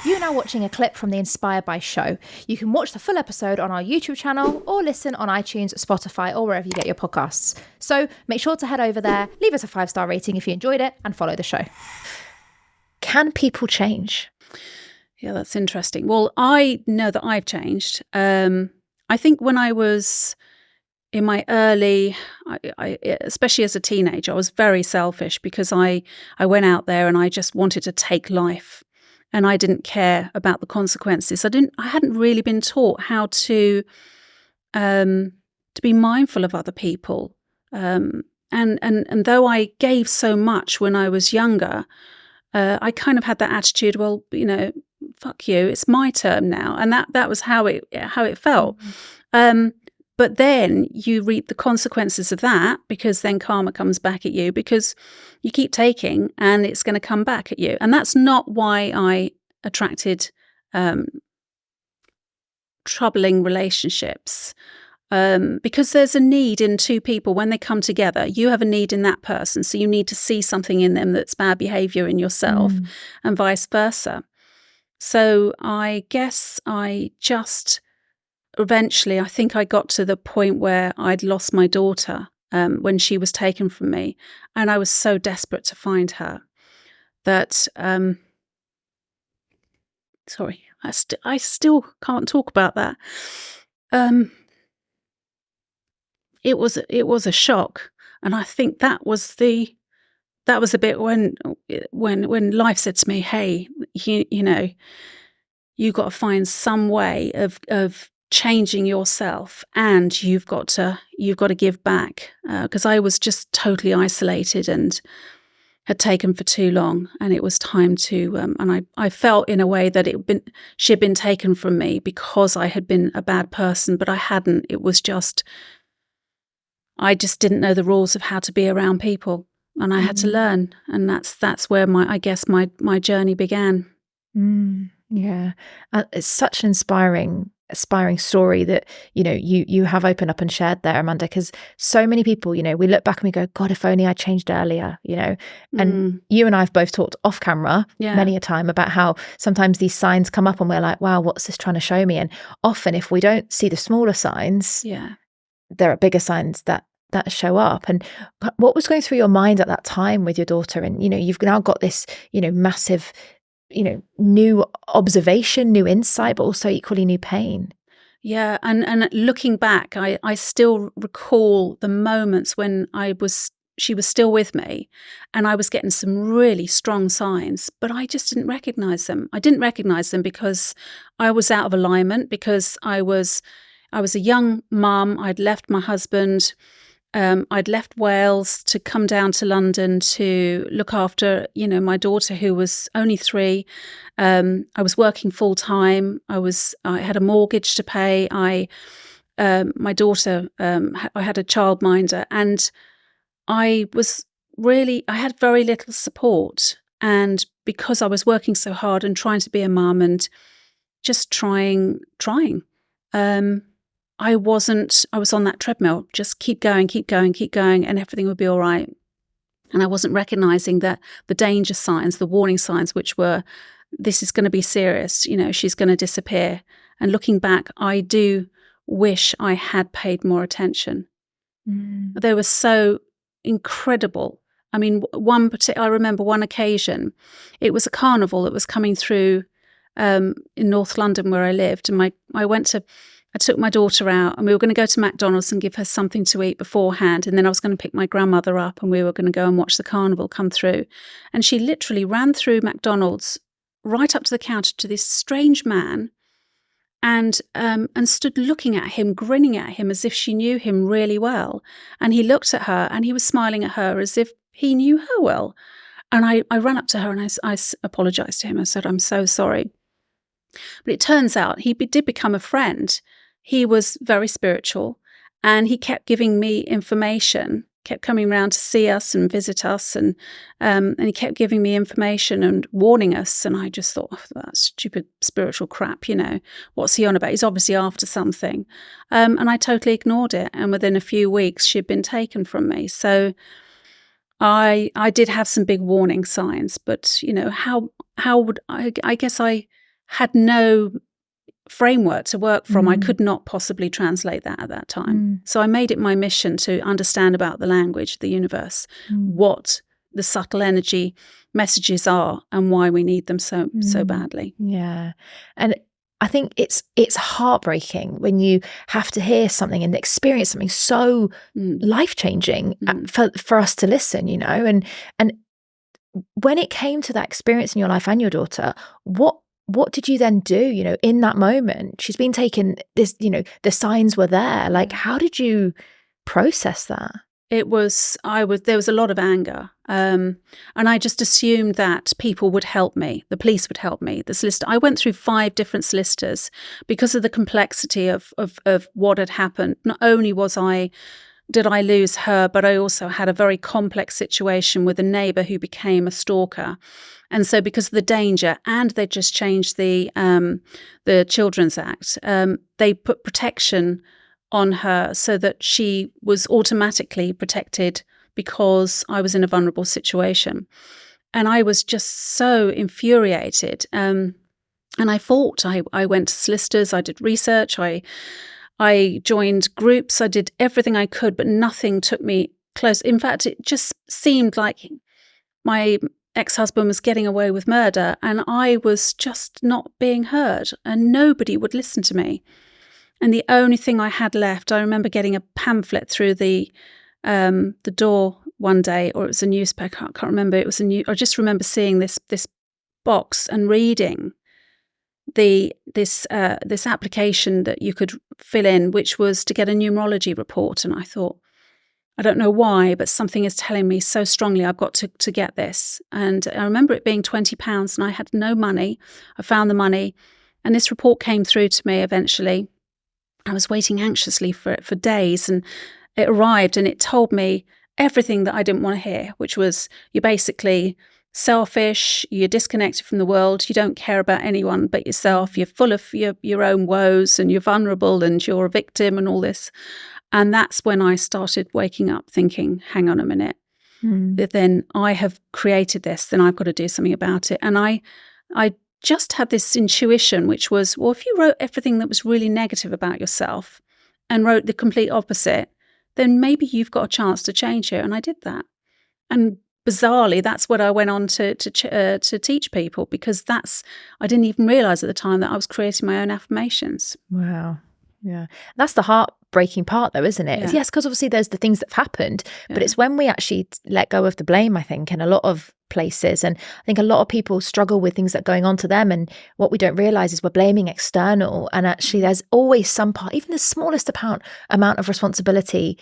You're now watching a clip from the Inspired by show. You can watch the full episode on our YouTube channel or listen on iTunes, Spotify, or wherever you get your podcasts. So make sure to head over there, leave us a 5-star rating if you enjoyed it, and follow the show. Can people change? Yeah, that's interesting. Well, I know that I've changed. I think when I was in my early, especially as a teenager, I was very selfish because I went out there and I just wanted to take life. And I didn't care about the consequences. I hadn't really been taught how to be mindful of other people. And though I gave so much when I was younger, I kind of had that attitude. Well, fuck you. It's my turn now, and that was how it felt. But then you reap the consequences of that, because then karma comes back at you because you keep taking and it's going to come back at you. And that's not why I attracted troubling relationships, because there's a need in two people when they come together. You have a need in that person, so you need to see something in them that's bad behavior in yourself, and vice versa. So I guess I just... eventually, I think I got to the point where I'd lost my daughter when she was taken from me, and I was so desperate to find her that sorry, I still can't talk about that. It was a shock, and I think that was the bit when life said to me, "Hey, you got to find some way of changing yourself, and you've got to give back," because I was just totally isolated and had taken for too long, and it was time to and I felt in a way that she had been taken from me because I had been a bad person, but I hadn't. It was just I just didn't know the rules of how to be around people, and I had to learn, and that's where my journey began. Yeah, it's such an inspiring story that you have opened up and shared there, Amanda, because so many people, we look back and we go, God, if only I changed earlier, and you and I have both talked off camera many a time about how sometimes these signs come up and we're like, wow, what's this trying to show me? And often if we don't see the smaller signs, there are bigger signs that show up. And what was going through your mind at that time with your daughter? And you've now got this massive new observation, new insight, but also equally new pain. Yeah, and looking back, I still recall the moments when she was still with me, and I was getting some really strong signs, but I just didn't recognize them. I didn't recognize them because I was out of alignment, because I was a young mum. I'd left my husband. I'd left Wales to come down to London to look after, my daughter, who was only 3. I was working full time. I had a mortgage to pay. My daughter, I had a childminder, and I had very little support. And because I was working so hard and trying to be a mum and just trying, I was on that treadmill, just keep going, and everything would be all right. And I wasn't recognizing that the danger signs, the warning signs, which were, this is going to be serious, she's going to disappear. And looking back, I do wish I had paid more attention. They were so incredible. I mean, I remember one occasion, it was a carnival that was coming through in North London where I lived. And I took my daughter out, and we were going to go to McDonald's and give her something to eat beforehand. And then I was going to pick my grandmother up, and we were going to go and watch the carnival come through. And she literally ran through McDonald's right up to the counter to this strange man, and stood looking at him, grinning at him as if she knew him really well. And he looked at her, and he was smiling at her as if he knew her well. And I ran up to her, and I apologized to him. I said, "I'm so sorry." But it turns out he did become a friend. He was very spiritual, and he kept giving me information, kept coming around to see us and visit us, and he kept giving me information and warning us. And I just thought, that's stupid spiritual crap, what's he on about? He's obviously after something. And I totally ignored it. And within a few weeks, she'd been taken from me. So I did have some big warning signs, but how would I guess I had no framework to work from. I could not possibly translate that at that time. So I made it my mission to understand about the language, the universe, what the subtle energy messages are and why we need them so badly. Yeah. And I think it's heartbreaking when you have to hear something and experience something so life-changing for us to listen, you know. And when it came to that experience in your life and your daughter, what did you then do, you know, in that moment? She's been taken, this, you know, the signs were there. Like, how did you process that? There was a lot of anger. And I just assumed that people would help me. The police would help me. The solicitor. I went through 5 different solicitors because of the complexity of what had happened. Not only did I lose her, but I also had a very complex situation with a neighbour who became a stalker. And so because of the danger, and they just changed the Children's Act, they put protection on her so that she was automatically protected because I was in a vulnerable situation. And I was just so infuriated. And I fought. I went to solicitors, I did research, I joined groups, I did everything I could, but nothing took me close. In fact, it just seemed like my ex-husband was getting away with murder and I was just not being heard and nobody would listen to me. And the only thing I had left, I remember getting a pamphlet through the door one day, or it was a newspaper, I can't remember. I just remember seeing this box and reading this application that you could fill in, which was to get a numerology report. And I thought, I don't know why, but something is telling me so strongly I've got to get this. And I remember it being £20 and I had no money. I found the money and this report came through to me eventually. I was waiting anxiously for it for days and it arrived and it told me everything that I didn't want to hear, which was you're basically selfish, you're disconnected from the world, you don't care about anyone but yourself, you're full of your own woes and you're vulnerable and you're a victim and all this. And that's when I started waking up thinking, hang on a minute, then I have created this, then I've got to do something about it. And I just had this intuition, which was, well, if you wrote everything that was really negative about yourself and wrote the complete opposite, then maybe you've got a chance to change it. And I did that. And bizarrely, that's what I went on to teach people, because I didn't even realize at the time that I was creating my own affirmations. Wow. Yeah. That's the heartbreaking part though, isn't it? Yeah. Yes, because obviously there's the things that have happened, but it's when we actually let go of the blame, I think, in a lot of places. And I think a lot of people struggle with things that are going on to them. And what we don't realize is we're blaming external. And actually there's always some part, even the smallest amount of responsibility